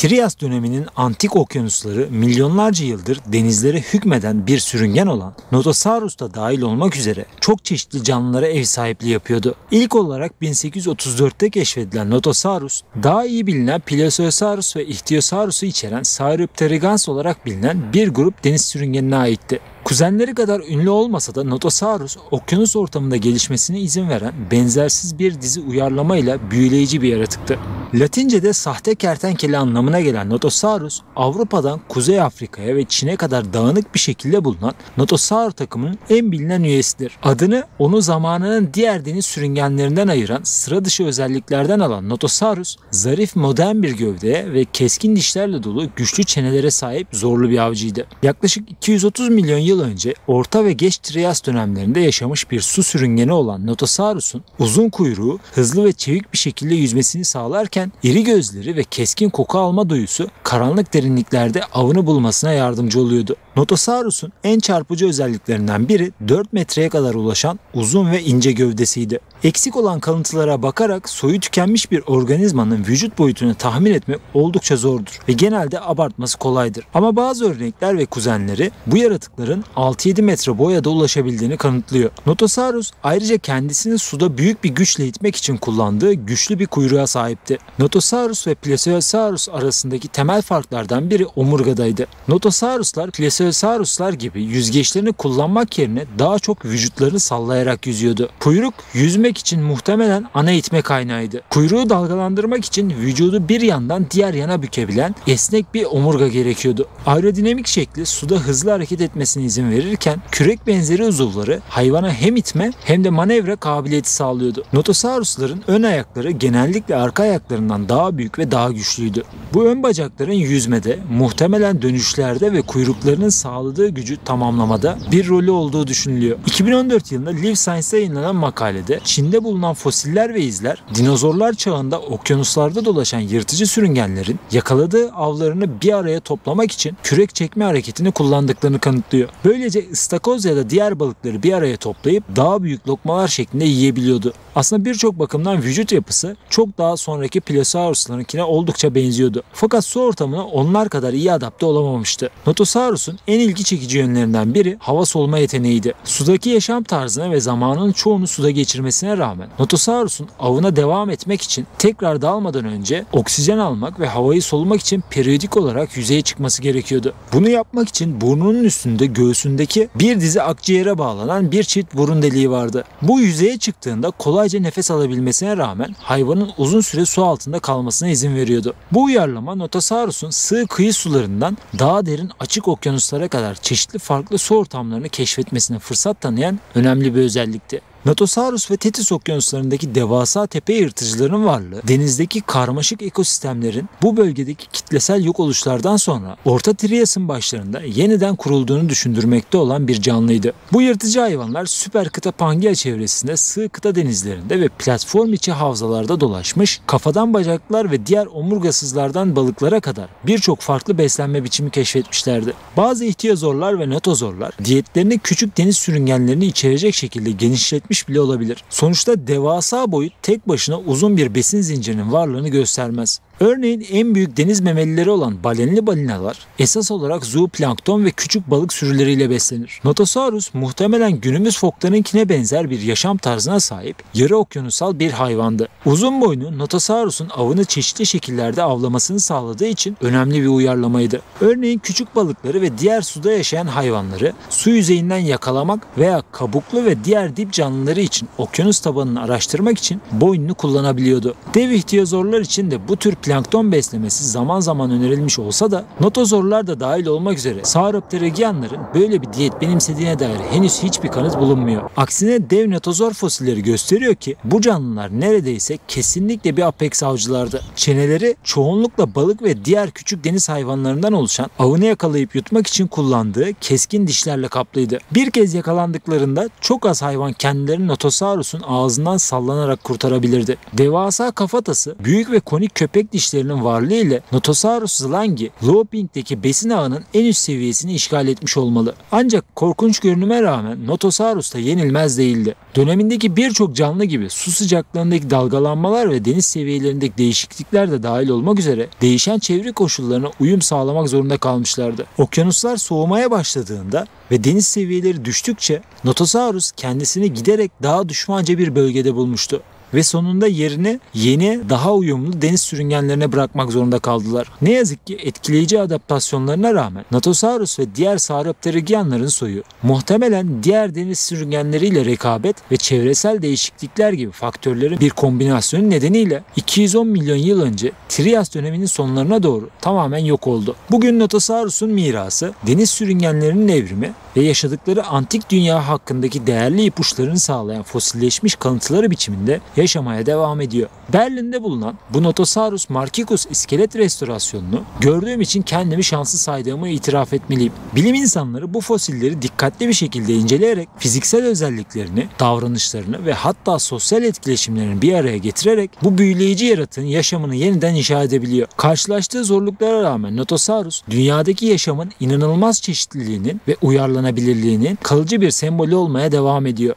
Trias döneminin antik okyanusları milyonlarca yıldır denizlere hükmeden bir sürüngen olan Notosaurus da dahil olmak üzere çok çeşitli canlılara ev sahipliği yapıyordu. İlk olarak 1834'te keşfedilen Notosaurus, daha iyi bilinen Plesiosaurus ve Ichthyosaurus'u içeren Sauropterygens olarak bilinen bir grup deniz sürüngenine aitti. Kuzenleri kadar ünlü olmasa da Notosaurus, okyanus ortamında gelişmesine izin veren benzersiz bir dizi uyarlamayla büyüleyici bir yaratıktı. Latince'de sahte kertenkele anlamına gelen Notosaurus, Avrupa'dan Kuzey Afrika'ya ve Çin'e kadar dağınık bir şekilde bulunan Notosaur takımının en bilinen üyesidir. Adını onu zamanının diğer deniz sürüngenlerinden ayıran sıra dışı özelliklerden alan Notosaurus, zarif modern bir gövdeye ve keskin dişlerle dolu güçlü çenelere sahip zorlu bir avcıydı. Yaklaşık 230 milyon yıl önce Orta ve Geç Trias dönemlerinde yaşamış bir su sürüngeni olan Notosaurus'un uzun kuyruğu hızlı ve çevik bir şekilde yüzmesini sağlarken iri gözleri ve keskin koku alma duyusu karanlık derinliklerde avını bulmasına yardımcı oluyordu. Notosaurus'un en çarpıcı özelliklerinden biri 4 metreye kadar ulaşan uzun ve ince gövdesiydi. Eksik olan kalıntılara bakarak soyu tükenmiş bir organizmanın vücut boyutunu tahmin etmek oldukça zordur ve genelde abartması kolaydır. Ama bazı örnekler ve kuzenleri bu yaratıkların 6-7 metre boya da ulaşabildiğini kanıtlıyor. Notosaurus ayrıca kendisini suda büyük bir güçle itmek için kullandığı güçlü bir kuyruğa sahipti. Notosaurus ve Plesiosaurus arasındaki temel farklardan biri omurgadaydı. Notosauruslar Plesiosauruslar gibi yüzgeçlerini kullanmak yerine daha çok vücutlarını sallayarak yüzüyordu. Kuyruk yüzmek için muhtemelen ana itme kaynağıydı. Kuyruğu dalgalandırmak için vücudu bir yandan diğer yana bükebilen esnek bir omurga gerekiyordu. Aerodinamik şekli suda hızlı hareket etmesine izin verirken kürek benzeri uzuvları hayvana hem itme hem de manevra kabiliyeti sağlıyordu. Notosaurusların ön ayakları genellikle arka ayaklarından daha büyük ve daha güçlüydü. Bu ön bacakların yüzmede, muhtemelen dönüşlerde ve kuyruklarının sağladığı gücü tamamlamada bir rolü olduğu düşünülüyor. 2014 yılında Live Science'da yayınlanan makalede Çin'de bulunan fosiller ve izler dinozorlar çağında okyanuslarda dolaşan yırtıcı sürüngenlerin yakaladığı avlarını bir araya toplamak için kürek çekme hareketini kullandıklarını kanıtlıyor. Böylece ıstakoz ya da diğer balıkları bir araya toplayıp daha büyük lokmalar şeklinde yiyebiliyordu. Aslında birçok bakımdan vücut yapısı çok daha sonraki Plesiosaurus'larınkine oldukça benziyordu. Fakat su ortamına onlar kadar iyi adapte olamamıştı. Notosaurus'un en ilgi çekici yönlerinden biri hava solma yeteneğiydi. Sudaki yaşam tarzına ve zamanının çoğunu suda geçirmesine rağmen Notosaurus'un avına devam etmek için tekrar dağılmadan önce oksijen almak ve havayı solumak için periyodik olarak yüzeye çıkması gerekiyordu. Bunu yapmak için burnunun üstünde göğsündeki bir dizi akciğere bağlanan bir çift burun deliği vardı. Bu yüzeye çıktığında kolayca nefes alabilmesine rağmen hayvanın uzun süre su altında kalmasına izin veriyordu. Bu uyarlama Notosaurus'un sığ kıyı sularından daha derin açık okyanuslara kadar çeşitli farklı su ortamlarını keşfetmesine fırsat tanıyan önemli bir özellikti. Notosaurus ve Tethys okyanuslarındaki devasa tepe yırtıcıların varlığı, denizdeki karmaşık ekosistemlerin bu bölgedeki kitlesel yok oluşlardan sonra Orta Trias'ın başlarında yeniden kurulduğunu düşündürmekte olan bir canlıydı. Bu yırtıcı hayvanlar süper kıta Pangea çevresinde sığ kıta denizlerinde ve platform içi havzalarda dolaşmış, kafadan bacaklar ve diğer omurgasızlardan balıklara kadar birçok farklı beslenme biçimi keşfetmişlerdi. Bazı ihtiyozorlar ve notozorlar diyetlerini küçük deniz sürüngenlerini içerecek şekilde genişletmiş bile olabilir. Sonuçta devasa boyut tek başına uzun bir besin zincirinin varlığını göstermez. Örneğin en büyük deniz memelileri olan balenli balinalar esas olarak zooplankton ve küçük balık sürüleriyle beslenir. Notosaurus muhtemelen günümüz foklarınkine benzer bir yaşam tarzına sahip yarı okyanusal bir hayvandı. Uzun boynu Notosaurus'un avını çeşitli şekillerde avlamasını sağladığı için önemli bir uyarlamaydı. Örneğin küçük balıkları ve diğer suda yaşayan hayvanları su yüzeyinden yakalamak veya kabuklu ve diğer dip canlıları için okyanus tabanını araştırmak için boynunu kullanabiliyordu. Dev ihtiyozorlar için de bu tür plankton beslemesi zaman zaman önerilmiş olsa da notozorlar da dahil olmak üzere Sauropterygianların böyle bir diyet benimsediğine dair henüz hiçbir kanıt bulunmuyor. Aksine dev notozor fosilleri gösteriyor ki bu canlılar neredeyse kesinlikle bir apex avcılardı. Çeneleri çoğunlukla balık ve diğer küçük deniz hayvanlarından oluşan avını yakalayıp yutmak için kullandığı keskin dişlerle kaplıydı. Bir kez yakalandıklarında çok az hayvan kendilerini Notosaurus'un ağzından sallanarak kurtarabilirdi. Devasa kafatası, büyük ve konik köpek büyük dişlerinin varlığı ile Notosaurus zlangi, Looping'deki besin ağının en üst seviyesini işgal etmiş olmalı. Ancak korkunç görünüme rağmen Notosaurus da yenilmez değildi. Dönemindeki birçok canlı gibi su sıcaklığındaki dalgalanmalar ve deniz seviyelerindeki değişiklikler de dahil olmak üzere değişen çevre koşullarına uyum sağlamak zorunda kalmışlardı. Okyanuslar soğumaya başladığında ve deniz seviyeleri düştükçe Notosaurus kendisini giderek daha düşmanca bir bölgede bulmuştu. Ve sonunda yerini yeni, daha uyumlu deniz sürüngenlerine bırakmak zorunda kaldılar. Ne yazık ki etkileyici adaptasyonlarına rağmen Notosaurus ve diğer Sauropterygianların soyu muhtemelen diğer deniz sürüngenleriyle rekabet ve çevresel değişiklikler gibi faktörlerin bir kombinasyonu nedeniyle 210 milyon yıl önce Trias döneminin sonlarına doğru tamamen yok oldu. Bugün Notosaurus'un mirası deniz sürüngenlerinin evrimi ve yaşadıkları antik dünya hakkındaki değerli ipuçlarını sağlayan fosilleşmiş kalıntıları biçiminde yaşamaya devam ediyor. Berlin'de bulunan bu Notosaurus marcicus iskelet restorasyonunu gördüğüm için kendimi şanslı saydığımı itiraf etmeliyim. Bilim insanları bu fosilleri dikkatli bir şekilde inceleyerek fiziksel özelliklerini, davranışlarını ve hatta sosyal etkileşimlerini bir araya getirerek bu büyüleyici yaratığın yaşamını yeniden inşa edebiliyor. Karşılaştığı zorluklara rağmen Notosaurus dünyadaki yaşamın inanılmaz çeşitliliğinin ve uyarlanabilirliğinin kalıcı bir sembolü olmaya devam ediyor.